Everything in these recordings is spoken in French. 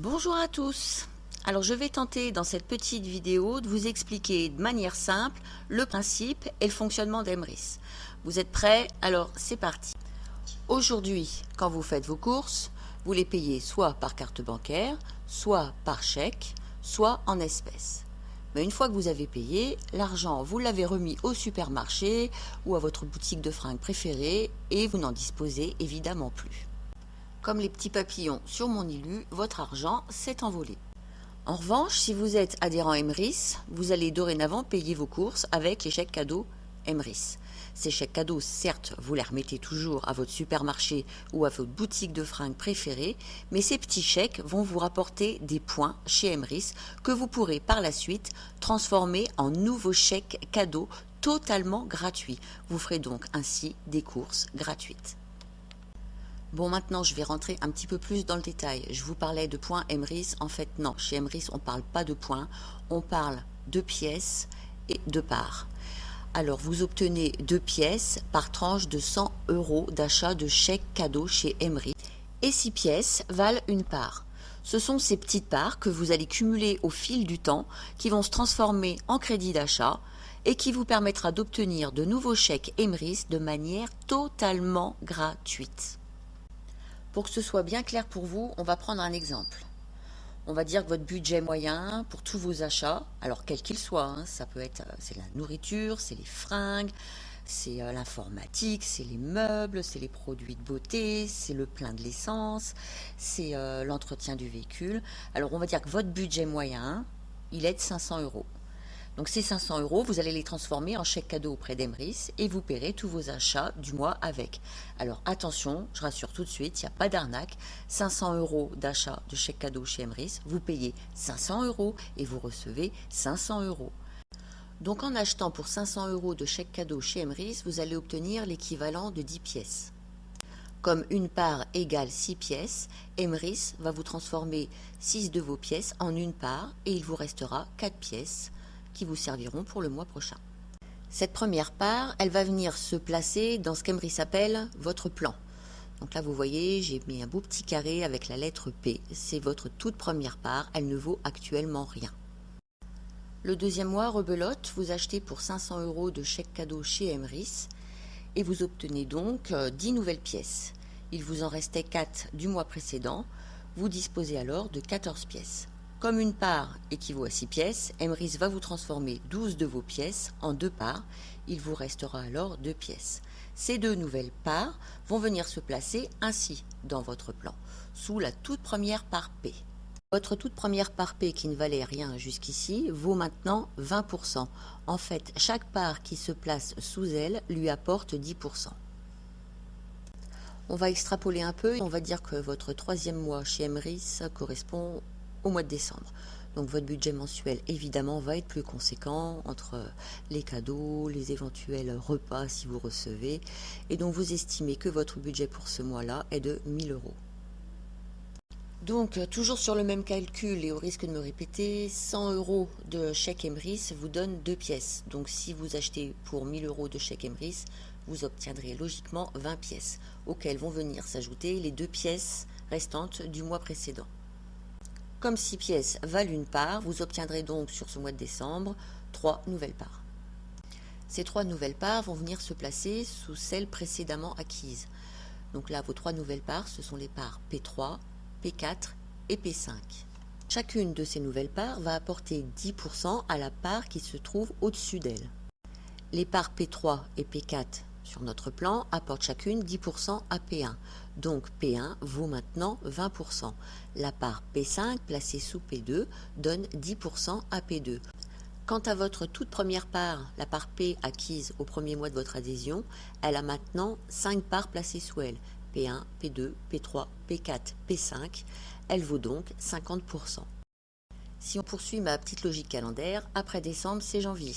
Bonjour à tous. Alors je vais tenter dans cette petite vidéo de vous expliquer de manière simple le principe et le fonctionnement d'Emrys. Vous êtes prêts? Alors c'est parti. Aujourd'hui, quand vous faites vos courses, vous les payez soit par carte bancaire, soit par chèque, soit en espèces. Mais une fois que vous avez payé, l'argent, vous l'avez remis au supermarché ou à votre boutique de fringues préférée et vous n'en disposez évidemment plus. Comme les petits papillons sur mon ilu, votre argent s'est envolé. En revanche, si vous êtes adhérent Emrys, vous allez dorénavant payer vos courses avec les chèques cadeaux Emrys. Ces chèques cadeaux, certes, vous les remettez toujours à votre supermarché ou à votre boutique de fringues préférée, mais ces petits chèques vont vous rapporter des points chez Emrys que vous pourrez par la suite transformer en nouveaux chèques cadeaux totalement gratuits. Vous ferez donc ainsi des courses gratuites. Bon, maintenant, je vais rentrer un petit peu plus dans le détail. Je vous parlais de points Emrys. En fait, non. Chez Emrys, on ne parle pas de points. On parle de pièces et de parts. Alors, vous obtenez 2 pièces par tranche de 100 € d'achat de chèque cadeau chez Emrys. Et 6 pièces valent une part. Ce sont ces petites parts que vous allez cumuler au fil du temps, qui vont se transformer en crédit d'achat et qui vous permettra d'obtenir de nouveaux chèques Emrys de manière totalement gratuite. Pour que ce soit bien clair pour vous, on va prendre un exemple. On va dire que votre budget moyen pour tous vos achats, alors quel qu'il soit, ça peut être c'est la nourriture, c'est les fringues, c'est l'informatique, c'est les meubles, c'est les produits de beauté, c'est le plein de l'essence, c'est l'entretien du véhicule. Alors on va dire que votre budget moyen, il est de 500 €. Donc ces 500 €, vous allez les transformer en chèque cadeau auprès d'Emrys et vous paierez tous vos achats du mois avec. Alors attention, je rassure tout de suite, il n'y a pas d'arnaque. 500 € d'achat de chèque cadeau chez Emrys, vous payez 500 € et vous recevez 500 €. Donc en achetant pour 500 € de chèque cadeau chez Emrys, vous allez obtenir l'équivalent de 10 pièces. Comme une part égale 6 pièces, Emrys va vous transformer 6 de vos pièces en une part et il vous restera 4 pièces qui vous serviront pour le mois prochain. Cette première part, elle va venir se placer dans ce qu'Emrys appelle votre plan. Donc là, vous voyez, j'ai mis un beau petit carré avec la lettre P. C'est votre toute première part, elle ne vaut actuellement rien. Le deuxième mois, rebelote, vous achetez pour 500 € de chèque cadeau chez Emrys et vous obtenez donc 10 nouvelles pièces. Il vous en restait 4 du mois précédent. Vous disposez alors de 14 pièces. Comme une part équivaut à 6 pièces, Emrys va vous transformer 12 de vos pièces en 2 parts. Il vous restera alors 2 pièces. Ces 2 nouvelles parts vont venir se placer ainsi dans votre plan, sous la toute première part P. Votre toute première part P qui ne valait rien jusqu'ici vaut maintenant 20%. En fait, chaque part qui se place sous elle lui apporte 10%. On va extrapoler un peu et on va dire que votre troisième mois chez Emrys correspond au mois de décembre. Donc votre budget mensuel évidemment va être plus conséquent entre les cadeaux, les éventuels repas si vous recevez, et donc vous estimez que votre budget pour ce mois-là est de 1000 €. Donc toujours sur le même calcul et au risque de me répéter, 100 € de chèque Emrys vous donne 2 pièces. Donc si vous achetez pour 1000 € de chèque Emrys, vous obtiendrez logiquement 20 pièces, auxquelles vont venir s'ajouter les 2 pièces restantes du mois précédent. Comme 6 pièces valent une part, vous obtiendrez donc sur ce mois de décembre 3 nouvelles parts. Ces 3 nouvelles parts vont venir se placer sous celles précédemment acquises. Donc là, vos 3 nouvelles parts, ce sont les parts P3, P4 et P5. Chacune de ces nouvelles parts va apporter 10% à la part qui se trouve au-dessus d'elle. Les parts P3 et P4 sur notre plan apportent chacune 10% à P1. Donc P1 vaut maintenant 20%. La part P5 placée sous P2 donne 10% à P2. Quant à votre toute première part, la part P acquise au premier mois de votre adhésion, elle a maintenant 5 parts placées sous elle. P1, P2, P3, P4, P5. Elle vaut donc 50%. Si on poursuit ma petite logique calendaire, après décembre, c'est janvier.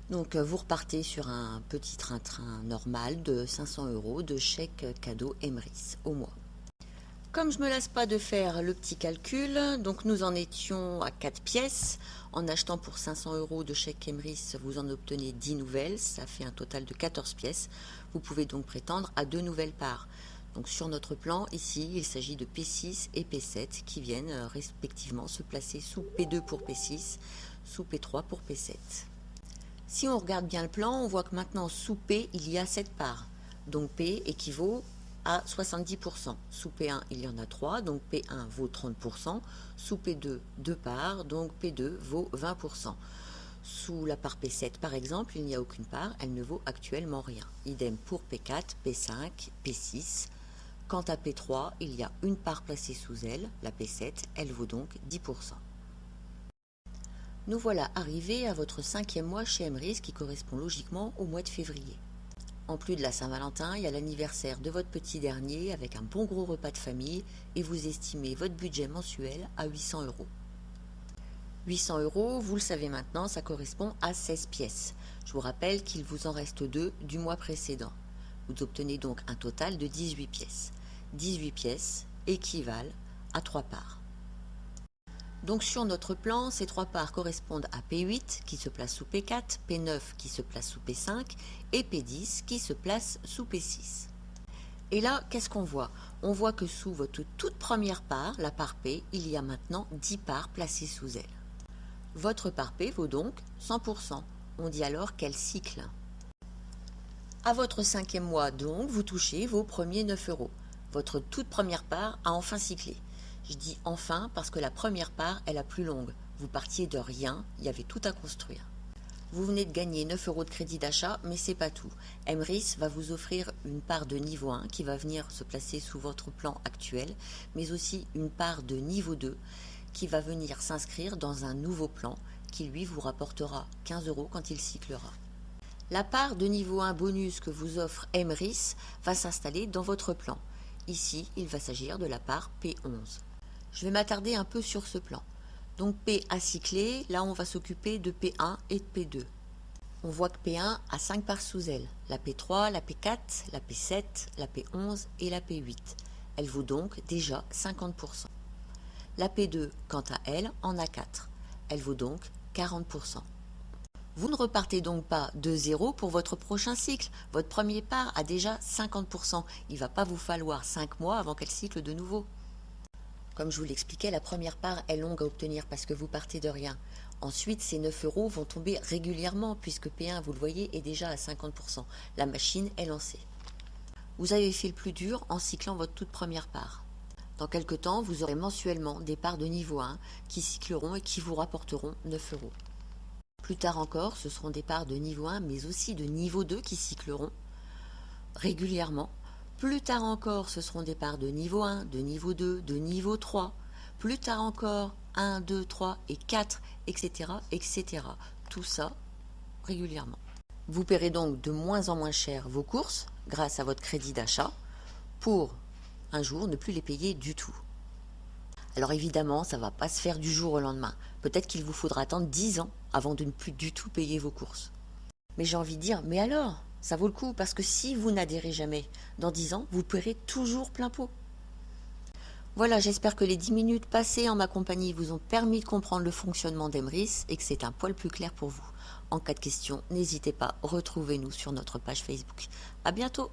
Donc vous repartez sur un petit train-train normal de 500 € de chèque cadeau Emrys au mois. Comme je ne me lasse pas de faire le petit calcul, donc nous en étions à 4 pièces. En achetant pour 500 € de chèque Emrys, vous en obtenez 10 nouvelles, ça fait un total de 14 pièces. Vous pouvez donc prétendre à 2 nouvelles parts. Donc sur notre plan, ici, il s'agit de P6 et P7 qui viennent respectivement se placer sous P2 pour P6, sous P3 pour P7. Si on regarde bien le plan, on voit que maintenant sous P, il y a 7 parts. Donc P équivaut à 70%. Sous P1, il y en a 3, donc P1 vaut 30%. Sous P2, 2 parts, donc P2 vaut 20%. Sous la part P7, par exemple, il n'y a aucune part, elle ne vaut actuellement rien. Idem pour P4, P5, P6. Quant à P3, il y a une part placée sous elle, la P7, elle vaut donc 10%. Nous voilà arrivés à votre 5e mois chez Emrys qui correspond logiquement au mois de février. En plus de la Saint-Valentin, il y a l'anniversaire de votre petit dernier avec un bon gros repas de famille et vous estimez votre budget mensuel à 800 €. 800 €, vous le savez maintenant, ça correspond à 16 pièces. Je vous rappelle qu'il vous en reste 2 du mois précédent. Vous obtenez donc un total de 18 pièces. 18 pièces équivalent à 3 parts. Donc sur notre plan, ces 3 parts correspondent à P8 qui se place sous P4, P9 qui se place sous P5 et P10 qui se place sous P6. Et là, qu'est-ce qu'on voit? On voit que sous votre toute première part, la part P, il y a maintenant 10 parts placées sous elle. Votre part P vaut donc 100%. On dit alors quel cycle? À votre 5e mois donc, vous touchez vos premiers 9 €. Votre toute première part a enfin cyclé. Je dis enfin parce que la première part est la plus longue. Vous partiez de rien, il y avait tout à construire. Vous venez de gagner 9 € de crédit d'achat, mais c'est pas tout. Emrys va vous offrir une part de niveau 1 qui va venir se placer sous votre plan actuel, mais aussi une part de niveau 2 qui va venir s'inscrire dans un nouveau plan qui lui vous rapportera 15 € quand il cyclera. La part de niveau 1 bonus que vous offre Emrys va s'installer dans votre plan. Ici, il va s'agir de la part P11. Je vais m'attarder un peu sur ce plan. Donc P a cyclé, là on va s'occuper de P1 et de P2. On voit que P1 a 5 parts sous elle, la P3, la P4, la P7, la P11 et la P8. Elle vaut donc déjà 50%. La P2, quant à elle, en a 4. Elle vaut donc 40%. Vous ne repartez donc pas de zéro pour votre prochain cycle. Votre premier part a déjà 50%. Il ne va pas vous falloir 5 mois avant qu'elle cycle de nouveau. Comme je vous l'expliquais, la première part est longue à obtenir parce que vous partez de rien. Ensuite, ces 9 € vont tomber régulièrement puisque P1, vous le voyez, est déjà à 50%. La machine est lancée. Vous avez fait le plus dur en cyclant votre toute première part. Dans quelques temps, vous aurez mensuellement des parts de niveau 1 qui cycleront et qui vous rapporteront 9 €. Plus tard encore, ce seront des parts de niveau 1 mais aussi de niveau 2 qui cycleront régulièrement. Plus tard encore, ce seront des parts de niveau 1, de niveau 2, de niveau 3. Plus tard encore, 1, 2, 3 et 4, etc., etc. Tout ça régulièrement. Vous paierez donc de moins en moins cher vos courses grâce à votre crédit d'achat pour un jour ne plus les payer du tout. Alors évidemment, ça ne va pas se faire du jour au lendemain. Peut-être qu'il vous faudra attendre 10 ans avant de ne plus du tout payer vos courses. Mais j'ai envie de dire, mais alors, ça vaut le coup parce que si vous n'adhérez jamais, dans 10 ans, vous paierez toujours plein pot. Voilà, j'espère que les 10 minutes passées en ma compagnie vous ont permis de comprendre le fonctionnement d'Emrys et que c'est un poil plus clair pour vous. En cas de question, n'hésitez pas, retrouvez-nous sur notre page Facebook. À bientôt!